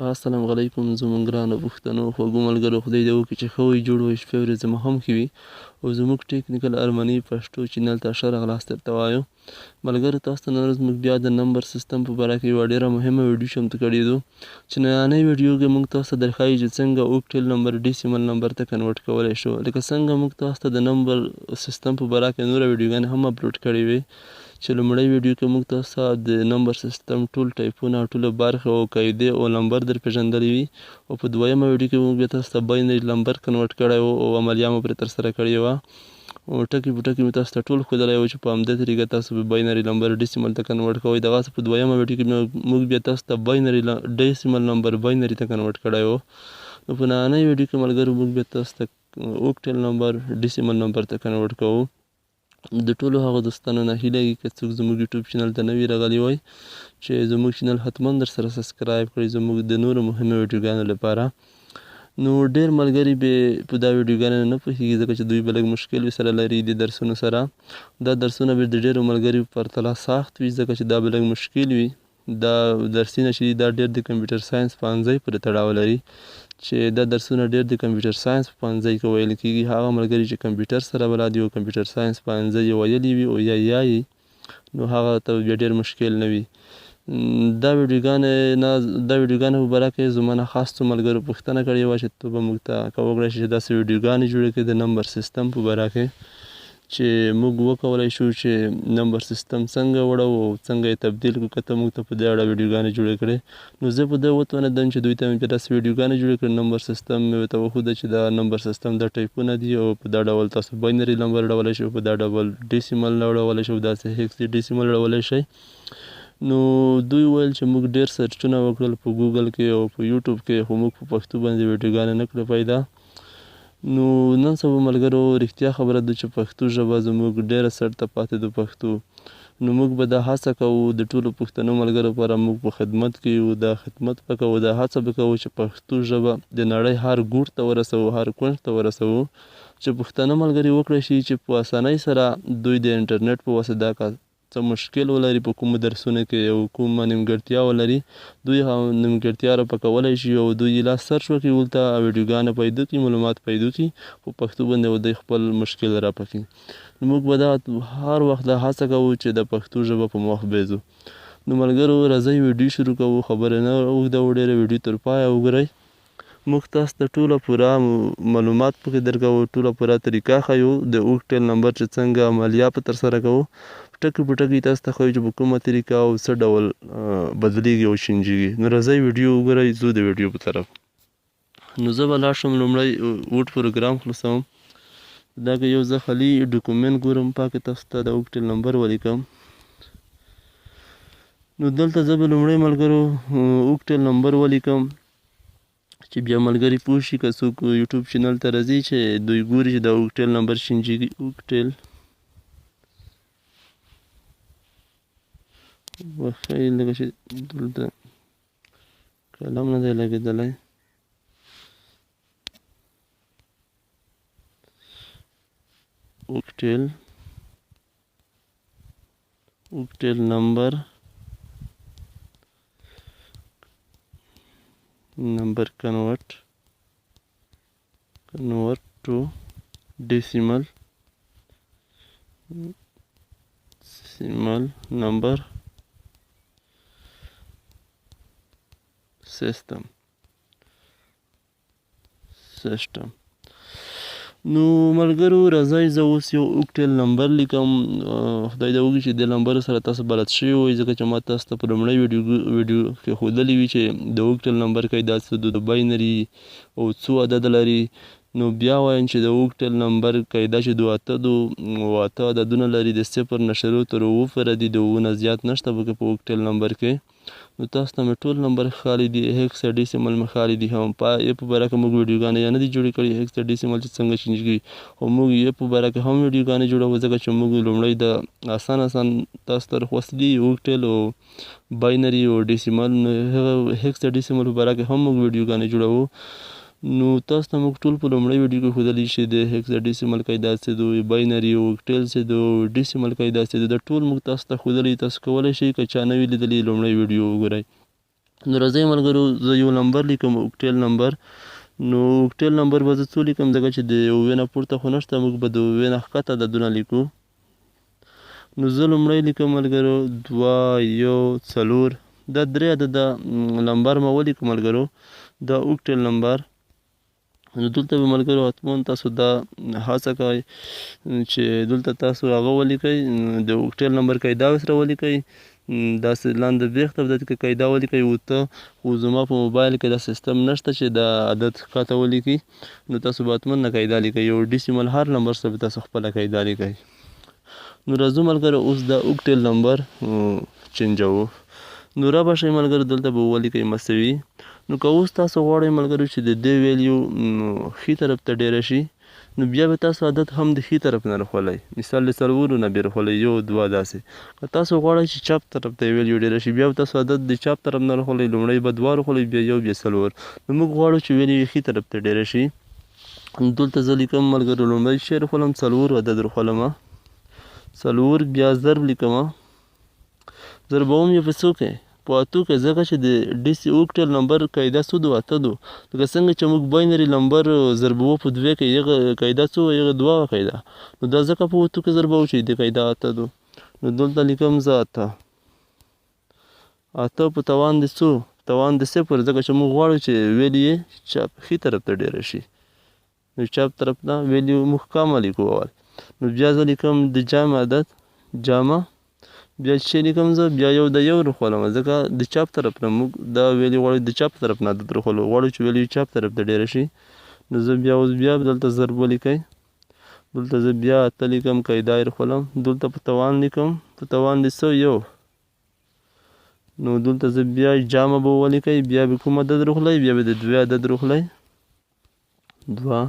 السلام علیکم زموږ ګرانو پښتنو خوږو ملګرو، خدای دې وکړي چې ښه وئ جوړ وئ شپې ورځې مو هم ښې وي. او زموږ ټیکنیکل ارمني پښتو چینل ته ښه راغلاست درته وایو. ملګرو، تاسو ته نن ورځ موږ بیا د نمبر سیسټم په باره کې یوه ډېره مهمه ویډیو چمتو کړې ده چې نننۍ ویډیو کې موږ تاسو ته درښایي چې څنګه اوکټل نمبر ډیسیمل نمبر ته کنورټ کولی شو. لکه څنګه موږ تاسو ته د نمبر سیسټم په باره کې نوره ویډیوګانې هم اپلوډ کړې وې چې لومړۍ ویډیو کې موږ تاسو ته د نمبر سیسټم ټول ټایپونه او ټوله برخې او قاعدې او نمبر در پېژندلې وي، او په دویمه ویډیو کې موږ بیا تاسو ته باینري نمبر کنورټ کړی و او عملیه مو پرې ترسره کړې وه، او ټکي په ټکي مې تاسو ته ټول ښودلی و چې په همدې طریقه تاسو به باینري نمبر ډیسیمل ته کنورټ کوئ. دغسې په دویمه ویډیو کې موږ بیا تاسو ته باینري ډیسیمل نمبر باینري ته کنورټ کړی و. نو په نننۍ ویډیو کې ملګرو موږ بیا تاسو ته اوکټل نمبر ډیسیمل نمبر ته کنورټ کوو. د ټولو هغو دوستانو نه هیله کیږي که څوک زموږ یوټیوب چینل ته نوي راغلي وای چې زموږ چینل حتما در سره سبسکرایب کړئ زموږ د نورو مهمو ویډیوګانو لپاره. نو ډېر ملګري به په دا ویډیوګانو نه پوهېږي ځکه چې دوی به لږ مشکل ورسره لري د درسونو سره. دا درسونه به د ډېرو ملګرو په پرتله سخت وي ځکه چې دا به لږ مشکل وي. دا درسونه چې دي دا ډېر د کمپیوټر ساینس پوهنځي پورې تړاو لري چې دا درسونه ډېر د کمپیوټر ساینس په پوهنځي کې ویل کېږي. هغه ملګري چې کمپیوټر سره بلد وي او کمپیوټر ساینس پوهنځي یې ویلي وي او یا یایي، نو هغه ته بیا ډېر مشکل نه وي. دا ویډیوګانې په باره کې زما نه خاص څو ملګرو پوښتنه کړې وه چې ته به موږ ته که وکړی شې چې داسې ویډیوګانې جوړې کړې د نمبر سیسټم په باره کې چې موږ وکولی شو چې نمبر سیسټم څنګه وړو او څنګه یې تبدیل کړو، که ته موږ ته په دې اړه ویډیوګانې جوړې کړې. نو زه په دې وتوانېدم چې دوی ته مې بیا داسې ویډیوګانې جوړې کړې. نمبر سیسټم مې ورته وښوده چې دا نمبر سیسټم دا ټایپونه دي او په دا ډول تاسو باینري نمبر اړولی شئ، په دا ډول ډیسیمل اړولی شئ، داسې هیکس ډیسیمل اړولی شئ. نو دوی ویل چې موږ ډېر سرچونه وکړل په ګوګل کې او په یوټیوب کې، خو موږ په پښتو باندې ویډیوګانې نه کړې پیدا. نو نن سبا ملګرو رښتیا خبره ده چې پښتو ژبه زموږ ډېره سرته پاتې ده پښتو. نو موږ به دا هڅه کوو د ټولو پښتنو ملګرو لپاره موږ په خدمت کې یو، دا خدمت به کوو، دا هڅه به کوو چې پښتو ژبه د نړۍ هر ګوټ ته ورسوو، هر کونج ته ورسوو، چې پښتانه ملګري وکړی شي چې په اسانۍ سره دوی د انټرنیټ په واسطه څه مشکل ولري په کومو درسونو کې او کومه نیمګړتیا ولري، دوی هغه نیمګړتیا راپاکولی شي او دوی لا سرچ وکړي، ورته ویډیوګانې پیدا کړي، معلومات پیدا کړي، په پښتو باندې دوی خپل مشکل راپاکوي. نو موږ به دا هر وخت دا هڅه کوو چې د پښتو ژبه په مخ بیځو. نو ملګرو راځئ ویډیو شروع کوو، خبرې نه اوږدوو ډېره، ویډیو تر پایه وګورئ. موږ تاسو ته ټوله پوره معلومات پکې درکوو، ټوله پوره طریقه ښیو د اوکټل نمبر چې څنګه عملیه په ترسره کوو، ټکي په ټکي تاسو ته ښیو چې په کومه طریقه او څه ډول بدلیږي او چینجېږي. نو راځئ ویډیو وګورئ، ځو د ویډیو په طرف. نو زه به لاړ شم لومړی ووډ پروګرام خلاصوم. دا که یو زه خالي ډاکومنټ ګورم پاکې تاسو ته د اوکټل نمبر ولیکم. نو دلته زه به لومړی ملګرو اوکټل نمبر ولیکم چې بیا ملګري پوه شي که څوک یوټیوب چینل ته راځي چې دوی ګوري چې دا اوکټل نمبر چینجېږي. اوکټل وښایي لکه چې دلته قلم نه دی لګېدلی. اوکټل نمبر convert to decimal number system. نو ملګرو راځئ زه اوس یو اوکټل نمبر لیکم. خدای دې وکړي چې د نمبر سره تاسو بلد شوي وئ ځکه چې ما تاسو ته په لومړۍ ویډیو کې ښودلي وي چې د اوکټل نمبر قاعده څه ده، د باینري او څو عدد لري. نو بیا وایم چې د اوکټل نمبر قاعده چې 2 8 عددونه لري، د 0 نه شروع تر 9 پورې دي، د 9 نه زیات نشته پکې په اوکټل نمبر کې. نو تاسو ته مې ټول نمبر ښکاري دي، هیکس ډیسیمل مې ښکاري دي. هم یې په باره کې موږ ویډیوګانې یا نه دي جوړې کړي هیکس ډیسیمل چې څنګه چینجېږي، خو موږ یې په باره کې هم ویډیوګانې جوړوو ځکه چې موږ لومړی د اسان تاسو ته راخوستلي اوکټل او باینري او ډیسیمل، هغه هیکس ډیسیمل په باره کې هم موږ ویډیوګانې جوړوو. نو تاسو ته موږ ټول په لومړۍ ویډیو کې ښودلي چې د هیکس ډیسیمل قاعده څه ده، باینري او اوکټل څه ده، ډیسیمل قاعده څه ده، دا ټول موږ تاسو ته ښودلي. تاسو کولی شئ که چا نه وي لیدلي لومړۍ ویډیو وګورئ. نو راځئ ملګرو زه یو نمبر لیکم اوکټیل نمبر. نو اوکټیل نمبر به زه څو لیکم ځکه چې د اووې نه پورته خو نشته، موږ به د اووې نه ښکته عددونه لیکو. نو زه لومړی لیکم ملګرو 2 1 4. دا 3 عدده نمبر ما ولیکو ملګرو، دا اوکټیل نمبر. نو دلته به ملګرو حتما تاسو دا هڅه کوئ چې دلته تاسو هغه ولیکئ، د اوکټیل نمبر قاعده ورسره ولیکئ، داسې لاندې بیخته به درته قاعده ولیکئ 8. خو زما په موبایل کې دا سیستم نشته چې دا عدد ښکته ولیکي، نو تاسو به حتما نه قاعده لیکئ، یو ډیسیمل هر نمبر سره به تاسو خپله قاعده لیکئ. نو راځو ملګرو اوس دا اوکټیل نمبر چینجوو. نو رابه شئ ملګرو دلته به ولیکئ مساوي. نو که اوس تاسو غواړئ ملګرو چې د دې ویلیو ښي طرف ته ډیره شي، نو بیا به تاسو عدد هم د ښي طرف نه راخولئ، مثال د 4 نه بیا راخولئ 1 2 داسې. که تاسو غواړئ چې چپ طرف ته ویلیو ډیره شي، بیا به تاسو عدد د چپ طرف نه راخولئ، لومړی به 2 راخولئ، بیا 1 بیا 4. نو موږ غواړو چې ویلیو ښي طرف ته ډیره شي. دلته زه لیکم ملګرو لومړی شی راخولم 4 عدد راخولمه 4، بیا ضرب لیکمه، ضربوم یې په څو کې؟ په 8 کې، ځکه چې د ډیسي اوکټیل نمبر قاعده څو ده؟ 8 ده. لکه څنګه چې موږ باینري نمبر ضربوو په 2 کې، هغه قاعده څو وه؟ هغه 2 قاعده. نو دا ځکه په 8 کې ضربوو چې د قاعده 8 ده. نو دلته لیکم زه 8 په توان د څو؟ توان د 0، ځکه چې موږ غواړو چې ویلیو یې چپ ښي طرف ته ډیره شي. نو چپ طرف نه ویلیو موږ کامه لیکو اول. نو بیا زه لیکم د جامع عدد جامع، بیا چې لیکم زه بیا 1 د 1 راخولم، ځکه د چپ طرف نه موږ دا ویلیو غواړو د چپ طرف نه عدد راخولو، غواړو چې ویلیو چپ طرف ته ډیره شي. نو زه بیا اوس بیا دلته ضرب ولیکئ، دلته زه بیا 8 لیکم، قاعده یې راخولم، دلته په توان لیکم، په توان د څو؟ 1. نو دلته زه بیا جامع به ولیکئ، بیا به کوم عدد راخولئ؟ بیا به د 2 عدد راخولئ، 2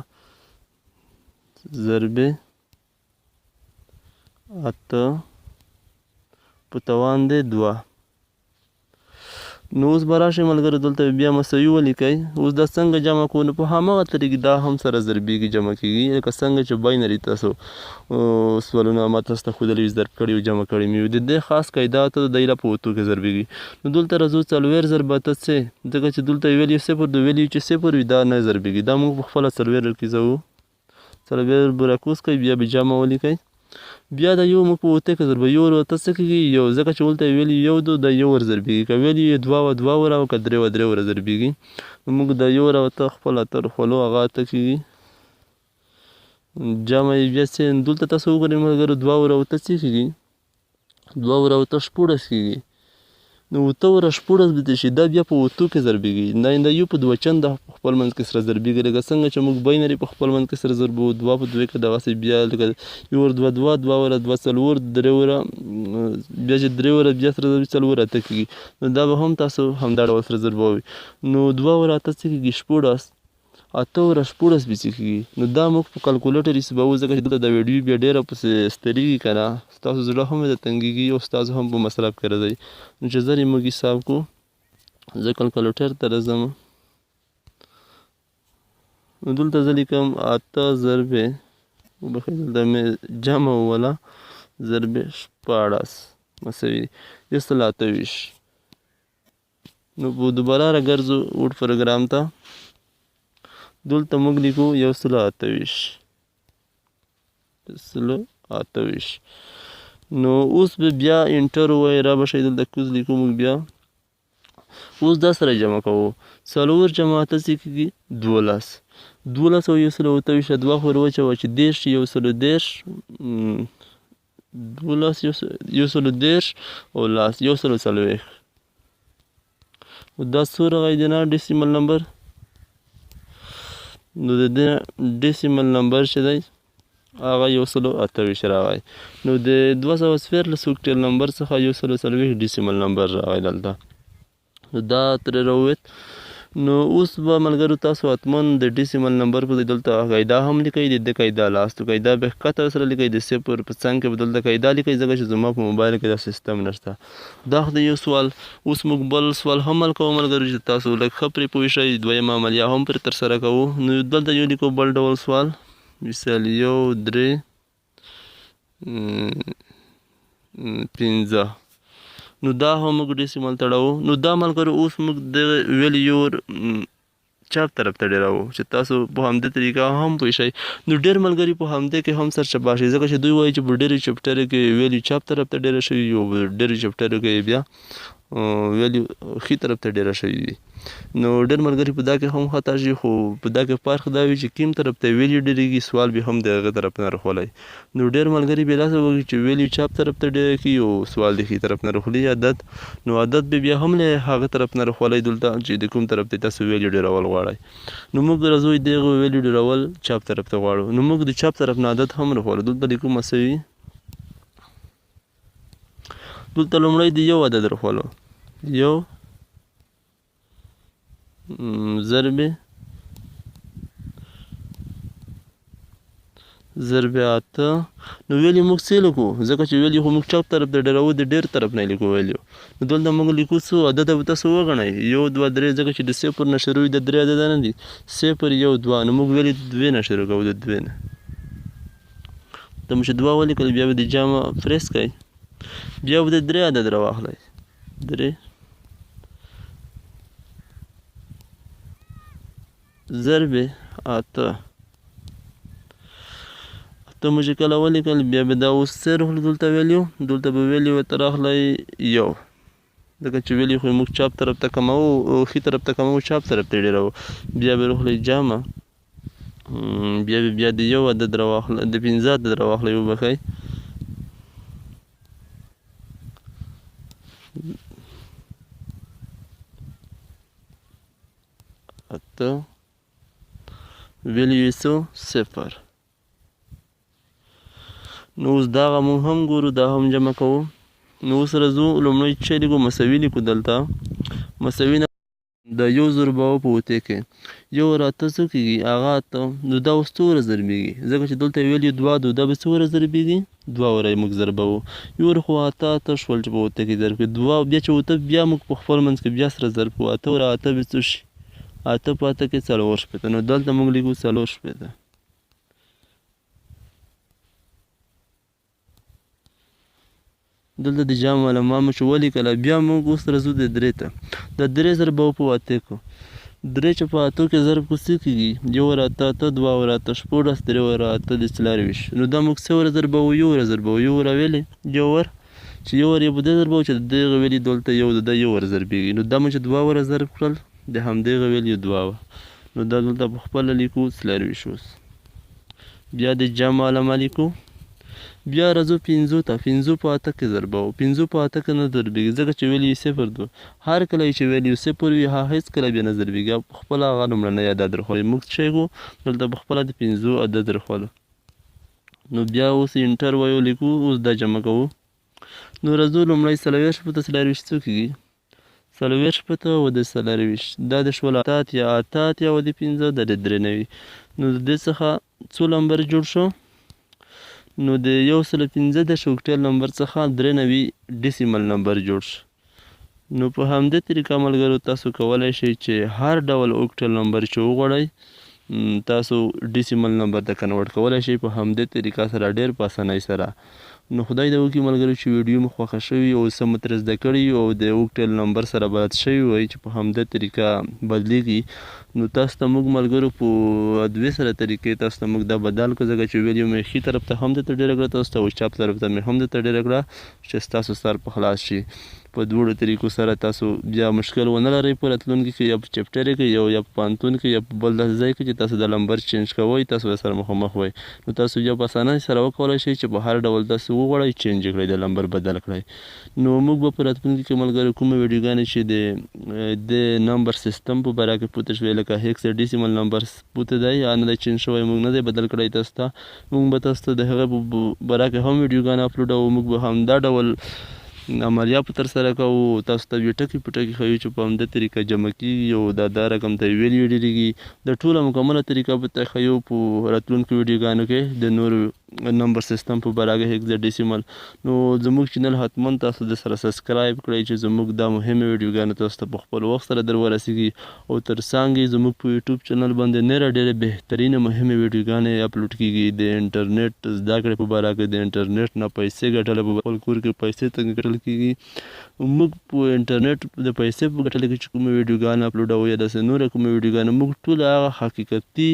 ضرب 8 په توان دی 2. نو اوس به راشئ ملګرو دلته بیا مساوي ولیکئ. اوس دا څنګه جمع کوو؟ نو په هماغه طریقې دا هم سره ضربېږي، جمع کېږي، لکه څنګه چې باینري تاسو سوالونه ما تاسو ته ښودلي وي، ضرب کړي وي، جمع کړي مې وي، د دې خاص قاعده ته د ایله په 8 کې ضربېږي. نو دلته راځو 4 ضرب 8 څه؟ ځکه چې دلته ویلیو 0 د ویلیو چې 0 وي دا نه ضربېږي، دا موږ په خپله 4 راکیزوو، 4 به راکوز کړئ، بیا به جمع ولیکئ، بیا دا 1 موږ په 8 کې ضربوو، 1 ور 8 څه کېږي؟ 1، ځکه چې دلته ویلیو 1 ده، دا 1 ور ضربېږي، که ویلیو یې 2 وه 2 وره، او که 3 وه 3 وره ضربېږي. نو موږ دا 1 او 8 خپل 8 راخولو، هغه 8 کېږي، جمع یې بیا څه؟ دلته تاسو وګورئ ملګرو 2 وره 8 څه کېږي؟ 2 وره 8 14 کېږي. نو 8 وره 14 به شي، دا بیا په 8 کې ضربېږي، دا یو په 2 چنده په خپل منځ کې سره ضربېږي، لکه څنګه چې موږ باینري په خپل منځ کې سره ضربوو، 2 په 2 کې دغسې بیا لکه 1 ور 2 2 2 وره 2 4 3 وره، بیا چې 3 وره بیا سره ضربي 4 8 کېږي. نو دا به هم تاسو همدا ډول سره ضربوئ. نو 2 وره 8 څه کېږي؟ 14. 8 وره 14 به څه کېږي؟ نو دا موږ په کلکولیټر حسابوو، ځکه چې دلته دا ویډیو بیا ډېره پسې ستړېږي که نه، ستاسو زړه هم د تنګېږي او ستاسو هم په مصرف کې راځئ. نو چې زر یې موږ حساب کړو، زه کلکولیټر ته راځم، نو دلته زه لیکم 8 ضرب وبخښئ دلته مې جمع ووله ضرب 14 مساوي 128. نو په دوباره راګرځو وډ پروګرام ته، دلته موږ لیکو 128. نو اوس به بیا انټر ووایئ، را به شئ دلته کوز لیکو موږ بیا، اوس دا سره جمع کوو، 4 جمع 8 څه کېږي؟ 12. 12 او 128 2 خو ور وچوه چې 10 110 12 110 او لاس 140. دا څو راغی د نه ډیسیمل نمبر؟ نو د دې ډیسیمل نمبر چې دی هغه 128 راغی. نو د 214 اوکټیل نمبر څخه 140 ډیسیمل نمبر راغی دلته، نو دا ترې راووت. نو اوس به ملګرو تاسو حتما د ډیسیمل نمبر په دلته قاعده هم لیکئ، د دې قاعده لاستو قاعده به ښکته سره لیکئ، د 0 په څنګ کې به دلته قاعده لیکئ، ځکه چې زما په موبایل کې دا سیستم نشته. دا خو د یو سوال. اوس موږ بل سوال هم حل کوو ملګرو، چې تاسو لږ ښه پرې پوه شئ، دویمه عملیه هم پرې ترسره کوو. نو دلته یو لیکو بل ډول سوال، مثال 1 3 5. نو دا هم موږ ډیسیمل تړو. نو دا ملګرو اوس موږ د ویلیور چپ طرف ته ډیراو چې تاسو په همدې طریقه هم پوه شئ. نو ډېر ملګري په همدې کې هم سرچپه شي ځکه چې دوی وایي چې په ډېرو چپټرو کې ویلیو چپ طرف ته ډیره شوي او ډېرو چپټرو کې بیا ویلیو ښي طرف ته ډیره شوي وي. نو ډېر ملګري په دا کې هم خطا شي خو په دا کې فرق دا وي چې کوم طرف ته ویلیو ډیریږي سوال به هم د هغه طرف نه راخولی. نو ډېر ملګري بې لاسه وایي چې ویلیو چپ طرف ته ډیره کړي او سوال د ښي طرف نه راخولي عدد. نو عدد به بیا هم له هغه طرف نه راخولی دلته چې د کوم طرف ته تاسو ویلیو ډیرول غواړئ. نو موږ راځو دغه ویلیو ډیرول چپ طرف ته غواړو. نو موږ د چپ طرف نه عدد هم راخولو. دلته لیکو مساوي دلته لومړی د یو عدد راخولو یو ضرب اته. نو ویلیو موږ څه لیکو ځکه چې ویلیو خو موږ چپ طرف ته ډیرو د ډېر طرف نه لیکو ویلیو. نو دلته موږ لیکو څو عدد به تاسو وګڼئ 1 2 3 ځکه چې د صفر نه شروع وي د 3 عدد نه دي 0 1 2. نو موږ ویلیو د 2 نه شروع کوو د 2 نه. ته مو چې 2 ولیکل بیا به د جمع پریس کوئ بیا به د 3 عدد راواخلئ 3 ضرب اته. ته مو چې کله ولیکل بیا به دا اوس څه راخلو دلته ویلیو به ویلیو ورته راخلئ یو ځکه چې ویلیو خو موږ چپ طرف ته کموو او ښي طرف ته کموو چپ طرف ته ډیروو. بیا به راخلئ جمع بیا د یو عدد راواخلئ د 15 عدد راواخلئ وبښئ اته ویلیو یې څو 0. نو اوس دغه مونږ هم ګورو دا هم جمع کوو. نو اوس راځو لومړی څه لیکو مساوي لیکو دلته مساوي نه د یو ضرباوه په اوتې کې یو ور اته څه کېږي هغه اته. نو دا اوس څو وره ضربېږي ځکه چې دلته ویلیو 2 دا به څو وره ضربېږي 2 وره یې موږ ضربوو. یو ور خو اته شول چې په اوته کې ضرب کړي 2 بیا چې اوته بیا موږ په خپل منځ کې بیا سره ضرب کوو اته وره اته به څه شي اته په اته کې 40. نو دلته موږ لیکو 40. دلته د جمع علامه مو چې ولیکله بیا موږ اوس راځو د 3 ته د 3 ضربه په اته کو 3 چې په اتو کې ضرب کو څه کېږي 1 ور اته 2 ور اته 14 3 ور اته 24. نو دا موږ څه ور ضربوو یو ور ضربوو یو ور ویلې یو ور چې یو ور یې په دې ضربوو چې دغه ویلې دلته یو د یو ور ضربېږي. نو دا موږ چې 2 ور ضرب کړل د همدغه ویلې 2 نو دا دلته په خپله لیکو 24. بیا د جمع علامه لیکو بیا راځو 5 ته 5 په اته کې ضربوو 5 په اته کې نه ضربېږي ځکه چې ویلیو 0 2 هر کله چې ویلیو 0 وي هیڅ کله بیا نه ضربېږي په خپله هغه لومړنی عدد راخولي. موږ څه شی دلته په خپله د 5 عدد راخولو. نو بیا اوس انټر وایو لیکو اوس دا جمع کوو. نو راځو لومړی 40 په 24 څو کېږي 40 په او د 24 دا د شول اته اتیا او د 15 د 93. نو د دې څخه څو نمبر جوړ شو نو د 115 د اوکټل نمبر څخه 93 ډیسیمل نمبر جوړ شو. نو په همدې طریقه ملګرو تاسو کولی شئ چې هر ډول اوکټل نمبر چې وغواړئ تاسو ډیسیمل نمبر ته کنورټ کولی شئ په همدې طریقه سره ډېر په اسانۍ سره. نو خدای دې وکړي ملګرو چې ویډیو مو خوښه شوي او څه مو ترې زده کړي او د اوکټل نمبر سره بلد شوي وئ چې په همدې طریقه بدلیږي. نو تاسو ته موږ ملګرو په دوې سره طریقې تاسو ته موږ دا بدل کړو ځکه چې ویډیو مې ښي طرف ته هم درته ډېره کړه تاسو ته او چپ طرف ته مې هم درته ډېره کړه چې ستاسو سر په خلاص شي. په دواړو طریقو سره تاسو بیا مشکل ونه لرئ په راتلونکي کې یا په چپټر کې یا په پوهنتون کې یا په بل داسې ځای کې چې تاسو د نمبر چینج کوئ تاسو سره مخامخ وئ. نو تاسو بیا په اسانۍ سره وکولی شئ چې په هر ډول تاسو وغواړئ چینج کړئ د نمبر بدل کړئ. نو موږ به په راتلونکي کې ملګرو کومې ویډیوګانې چې د نمبر سیستم په باره کې پوته شوې لکه هیکساډیسیمل نمبر پوته دی یا نه دی چینج شوی موږ نه دی بدل کړی تاسو ته موږ به تاسو ته د هغه په باره کې هم ویډیوګانې اپلوډوو. موږ به همدا ډول عملیه په ترسره کوو تاسو ته بیا ټکي په ټکي ښیو چې په همدې طریقه جمع کېږي او دا رقم ته ویلیو ډېرېږي د ټوله مکمله طریقه به ته ښیو په راتلونکو ویډیوګانو کې د نورو نمبر سیستم په براګه هیکزاډیسیمل. نو زموږ چینل حتما تاسو د سره سبسکرایب کړئ چې زموږ دا مهمه ویډیوګانې تاسو ته په خپل وخت سره در ورسیږي. او تر څنګ زموږ په یوټیوب چینل باندې ډېرې بهترینه مهمه ویډیوګانې اپلوډ کیږي د انټرنیټ زده کړې په باره کې، د انټرنیټ نه پیسې ګټل په خپل کور کې پیسې څنګه ګټل کیږي. موږ په انټرنیټ د پیسې په ګټلو کې چې کومه ویډیوګانې اپلوډوو یا داسې نورې کومې ویډیوګانې، موږ ټول هغه حقیقتي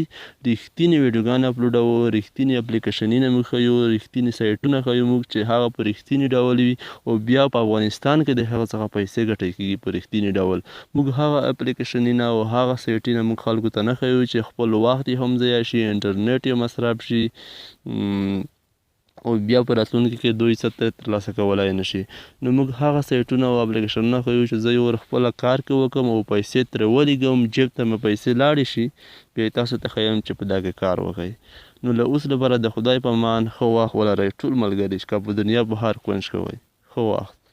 رښتینې ویډیوګانې اپلوډوو، رښتینې اپلیکیشنونه موږ ښیو، رښتینې سایټونه ښیو موږ چې هغه په رښتینې ډول وي او بیا په افغانستان کې د هغه څخه پیسې ګټل کیږي په رښتینې ډول. موږ هغه اپلیکیشنونه او هغه سایټونه موږ خلکو ته نه ښیو چې خپل وخت یې هم ضایع شي، انټرنیټ یې مصرف شي او بیا په راتلونکي کې دوی څه ترلاسه کولی نه شي. نو موږ هغه سایټونه او اپلیکیشنونه ښیو چې زه یې ورخپله کار کې وکړم او پیسې ترې ولیږم، جیب ته مې پیسې لاړې شي، بیا یې تاسو ته ښیم چې په دا کې کار وکړئ. نو له اوس لپاره د خدای په امان ښه وخت ولرئ ټول ملګري چې که په دنیا په هر کونج کې وئ. ښه وخت.